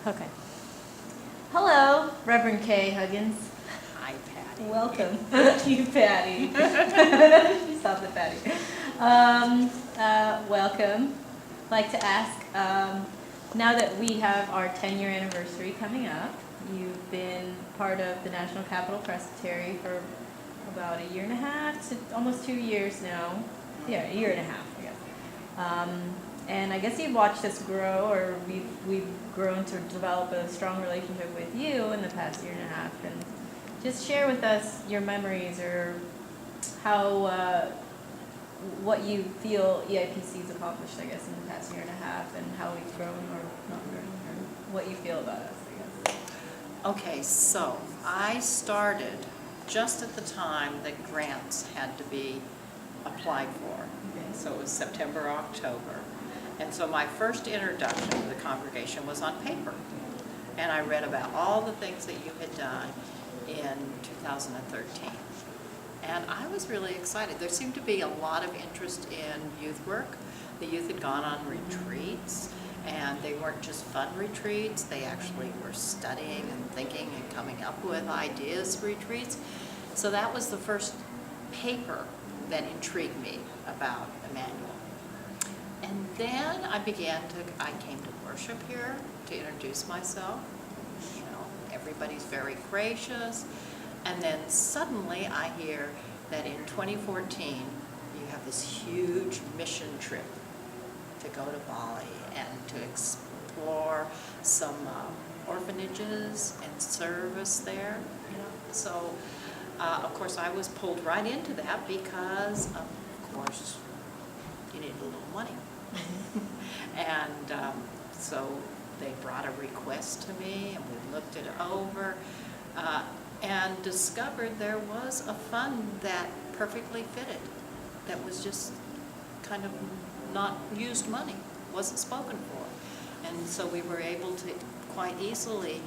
Okay. Hello, Reverend K. Huggins. Hi, Patty. Welcome. You, Patty. Stop the Patty. Welcome. I'd like to ask, now that we have our 10-year anniversary coming up, you've been part of the National Capital Presbytery for about a year and a half to almost 2 years now. Yeah, a year and a half, I guess. And I guess you've watched us grow, or we've grown to develop a strong relationship with you in the past year and a half. And just share with us your memories, or how, what you feel EIPC's accomplished, I guess, in the past year and a half, and how we've grown or not grown, or what you feel about us, I guess. Okay, so I started just at the time that grants had to be applied for. Okay. So it was September, October. And so my first introduction to the congregation was on paper. And I read about all the things that you had done in 2013. And I was really excited. There seemed to be a lot of interest in youth work. The youth had gone on retreats, and they weren't just fun retreats. They actually were studying and thinking and coming up with ideas retreats. So that was the first paper that intrigued me about Emmanuel. And then I came to worship here to introduce myself. You know, everybody's very gracious. And then suddenly I hear that in 2014, you have this huge mission trip to go to Bali and to explore some orphanages and service there, you know. So, of course, I was pulled right into that because, of course, you need a little money. And so they brought a request to me, and we looked it over and discovered there was a fund that perfectly fitted, that was just kind of not used money, wasn't spoken for. And so we were able to quite easily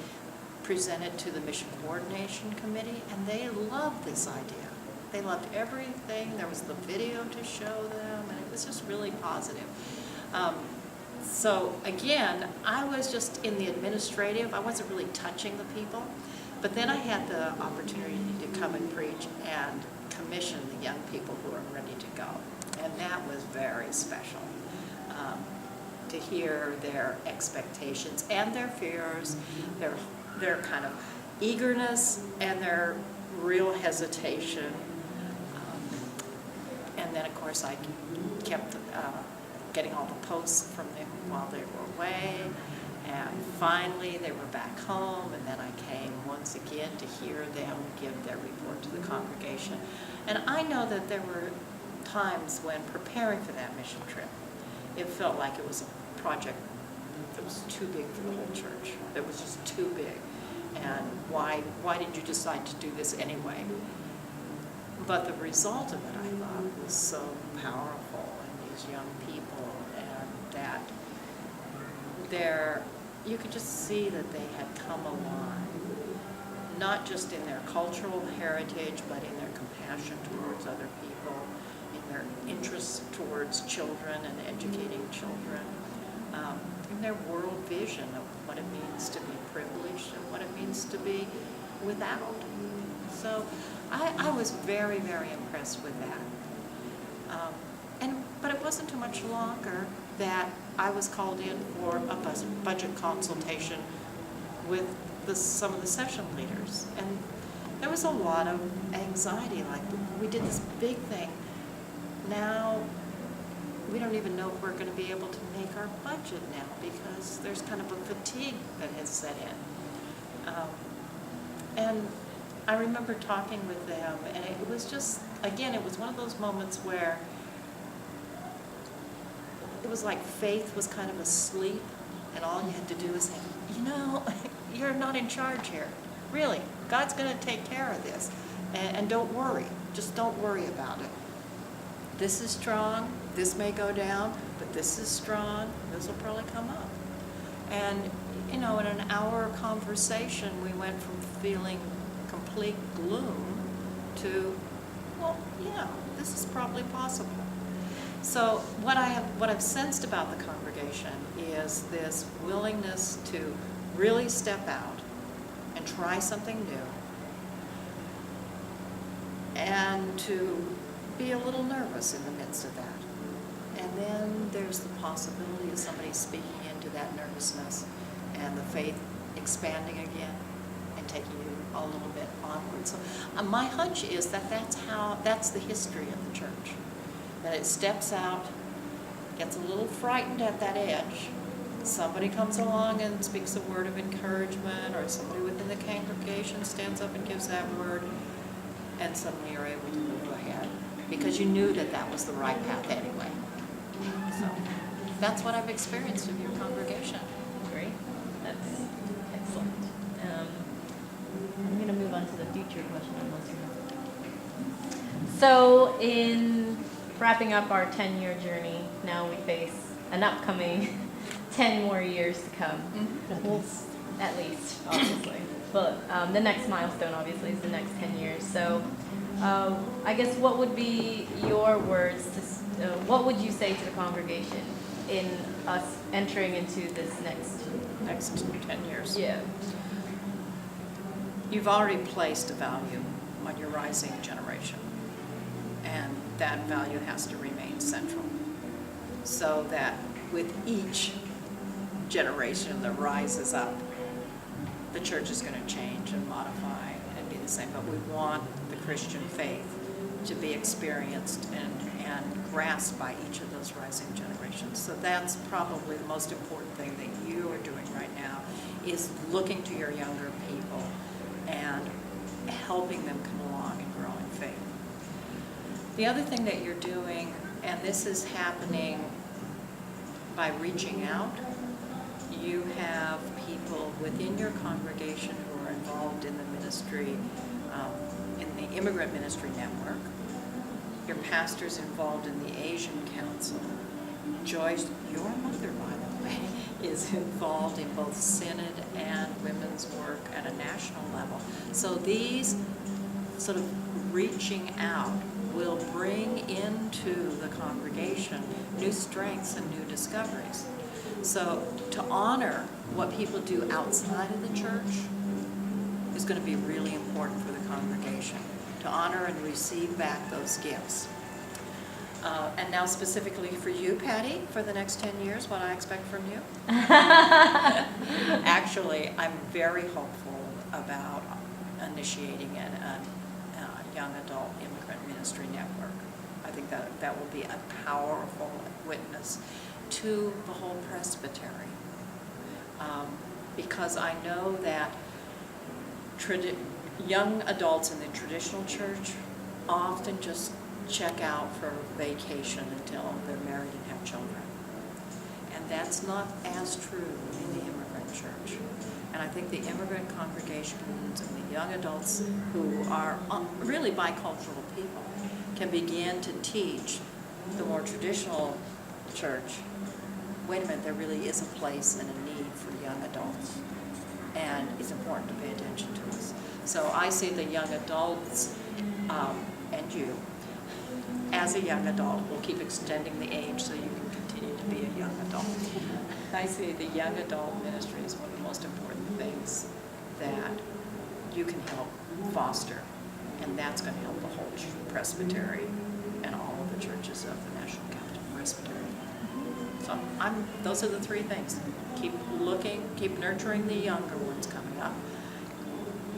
present it to the Mission Coordination Committee, and they loved this idea. They loved everything. There was the video to show them, and it was just really positive. So again, I was just in the administrative. I wasn't really touching the people. But then I had the opportunity to come and preach and commission the young people who are ready to go. And that was very special, to hear their expectations and their fears, their kind of eagerness and their real hesitation. And then, of course, I kept getting all the posts from them while they were away. And finally, they were back home, and then I came once again to hear them give their report to the congregation. And I know that there were times when preparing for that mission trip, it felt like it was a project that was too big for the whole church. It was just too big. And why did you decide to do this anyway? But the result of it, I thought, was so powerful in these young people, and that you could just see that they had come alive, not just in their cultural heritage, but in their compassion towards other people, in their interest towards children and educating children, in their world vision of what it means to be privileged and what it means to be without. So I was very, very impressed with that. But it wasn't too much longer that I was called in for a budget consultation with some of the session leaders. And there was a lot of anxiety, like, we did this big thing. Now we don't even know if we're going to be able to make our budget now, because there's kind of a fatigue that has set in. And I remember talking with them, and it was just, again, it was one of those moments where it was like faith was kind of asleep, and all you had to do was say, you know, you're not in charge here. Really, God's going to take care of this. And don't worry. Just don't worry about it. This is strong. This may go down, but this is strong. This will probably come up. And, you know, in an hour conversation, we went from feeling complete gloom to, well, yeah, this is probably possible. So what I've sensed about the congregation is this willingness to really step out and try something new, and to be a little nervous in the midst of that. And then there's the possibility of somebody speaking into that nervousness and the faith expanding again and taking you a little bit onward. So my hunch is that that's the history of the church. That it steps out, gets a little frightened at that edge. Somebody comes along and speaks a word of encouragement, or somebody within the congregation stands up and gives that word, and suddenly you're able to move ahead because you knew that that was the right path anyway. So that's what I've experienced in your congregation. Great. That's excellent. I'm going to move on to the future question unless you have. So in wrapping up our 10-year journey, now we face an upcoming 10 more years to come. Well, at least, obviously. But the next milestone, obviously, is the next 10 years. So I guess what would be your words to, what would you say to the congregation in us entering into this Next 10 years. Yeah. You've already placed a value on your rising generation, and that value has to remain central, so that with each generation that rises up, the church is going to change and modify and be the same. But we want the Christian faith to be experienced and grasped by each of those rising generations. So that's probably the most important thing that you are doing right now, is looking to your younger people and helping them come along and grow in faith. The other thing that you're doing, and this is happening by reaching out, you have people within your congregation who are involved in the ministry, in the Immigrant Ministry Network. Your pastor's involved in the Asian Council. Joyce, your mother, by the way, is involved in both synod and women's work at a national level. So these sort of reaching out will bring into the congregation new strengths and new discoveries. So to honor what people do outside of the church is going to be really important for the congregation, to honor and receive back those gifts. And now specifically for you, Patty, for the next 10 years, what I expect from you? Actually, I'm very hopeful about initiating a young adult immigrant ministry network. I think that will be a powerful witness to the whole presbytery. Because I know that young adults in the traditional church often just check out for vacation until they're married and have children. And that's not as true in the immigrant church. And I think the immigrant congregations and the young adults who are really bicultural people can begin to teach the more traditional church, wait a minute, there really is a place and a need for young adults. And it's important to pay attention to us. So I see the young adults, and you, as a young adult, we'll keep extending the age so you can continue to be a young adult. I see the young adult ministry as one of the most important things that you can help foster, and that's going to help the whole presbytery and all of the churches of the National Capital Presbytery. So those are the three things. Keep looking, keep nurturing the younger ones coming up.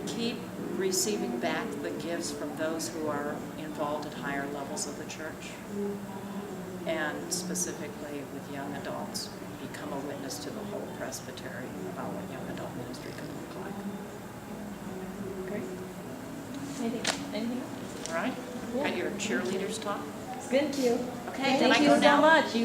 Keep receiving back the gifts from those who are involved at higher levels of the church. And specifically with young adults, become a witness to the whole presbytery about what young adult ministry can look like. Great. Anything else? All right? Cool. Got your cheerleaders talk? It's good to you. Okay, Thank you so much.